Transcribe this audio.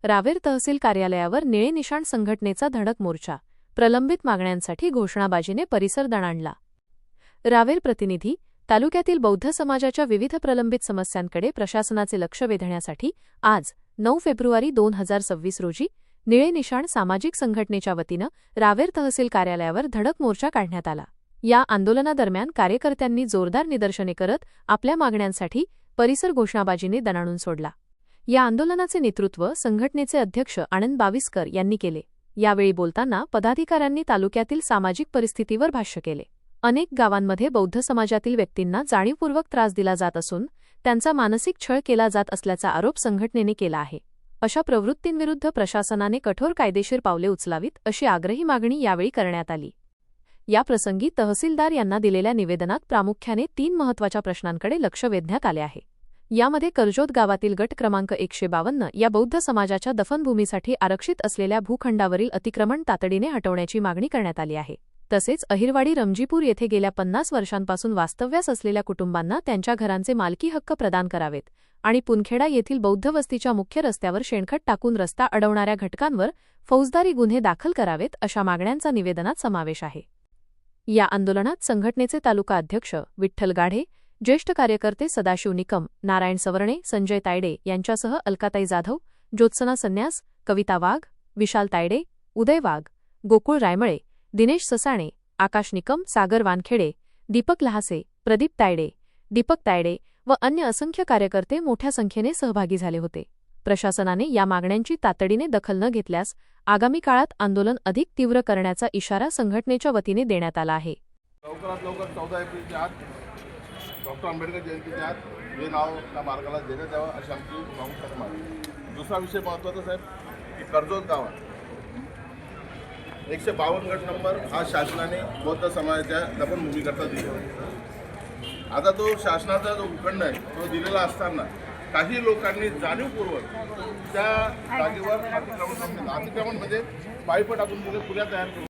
रावेर तहसील कार्यालयावर निळे निशाण संघटनेचा धडक मोर्चा, प्रलंबित मागण्यांसाठी घोषणाबाजीने परिसर दणाणला। रावेर प्रतिनिधी, तालुक्यातील बौद्ध समाजाच्या विविध प्रलंबित समस्यांकडे प्रशासनाचे लक्ष वेधण्यासाठी आज 9 फेब्रुवारी 2026 रोजी निळे निशाण सामाजिक संघटनेच्या वतीनं रावेर तहसील कार्यालयावर धडक मोर्चा काढण्यात आला। या आंदोलनादरम्यान कार्यकर्त्यांनी जोरदार निदर्शने करत आपल्या मागण्यांसाठी परिसर घोषणाबाजीने दणाणून सोडला। या आंदोलनाचे नेतृत्व संघटनेचे अध्यक्ष आनंद बाविस्कर यांनी केले। यावेळी बोलताना पदाधिकाऱ्यांनी तालुक्यातील सामाजिक परिस्थितीवर भाष्य केले। अनेक गावांमध्ये बौद्ध समाजातील व्यक्तींना जाणीवपूर्वक त्रास दिला जात असून त्यांचा मानसिक छळ केला जात असल्याचा आरोप संघटनेने केला आहे। अशा प्रवृत्तींविरुद्ध प्रशासनाने कठोर कायदेशीर पावले उचलावीत अशी आग्रही मागणी यावेळी करण्यात आली। याप्रसंगी तहसीलदार यांना दिलेल्या निवेदनात प्रामुख्याने 3 महत्त्वाच्या प्रश्नांकडे लक्ष वेधण्यात आले आहे। यामध्ये कर्जोद गावातील गट क्रमांक 152 या बौद्ध समाजाच्या दफनभूमीसाठी आरक्षित असलेल्या भूखंडावरील अतिक्रमण तातडीने हटवण्याची मागणी करण्यात आली आहे। तसेच अहिरवाडी रमजीपूर येथे गेल्या 50 वर्षांपासून वास्तव्यास असलेल्या कुटुंबांना त्यांच्या घरांचे मालकी हक्क प्रदान करावेत आणि पुनखेडा येथील बौद्ध वस्तीच्या मुख्य रस्त्यावर शेणखत टाकून रस्ता अडवणाऱ्या घटकांवर फौजदारी गुन्हे दाखल करावेत अशा मागण्यांचा निवेदनात समावेश आहे। या आंदोलनात संघटनेचे तालुका अध्यक्ष विठ्ठल गाढे, ज्येष्ठ कार्यकर्ते सदाशिव निकम, नारायण सवर्णे, संजय तायडे यांच्यासह अलकाताई जाधव, ज्योत्सना संन्यास, कविता वाघ, विशाल तायडे, उदय वाघ, गोकुळ रायमळे, दिनेश ससाणे, आकाश निकम, सागर वानखेडे, दीपक लहासे, प्रदीप तायडे, दीपक तायडे व अन्य असंख्य कार्यकर्ते मोठ्या संख्येने सहभागी झाले होते। प्रशासनाने या मागण्यांची तातडीने दखल न घेतल्यास आगामी काळात आंदोलन अधिक तीव्र करण्याचा इशारा संघटनेच्या वतीने देण्यात आला आहे। लवकरात लवकर 14 एप्रिलच्या आत डॉक्टर आंबेडकर जयंतीच्या आत हे नाव त्या मार्गाला देण्यात यावं अशी आमची प्रामुख्याने मागणी। दुसरा विषय महत्त्वाचा साहेब की कर्जोद गावात 152 गट नंबर हा शासनाने बौद्ध समाजाच्या दफनभूमीकरता दिला। आता तो शासनाचा जो भूखंड आहे तो दिलेला असताना काही लोकांनी जाणीवपूर्वक त्या जागेवर अतिक्रमण म्हणजे पाईप टाकून तिथे पुऱ्या तयार करून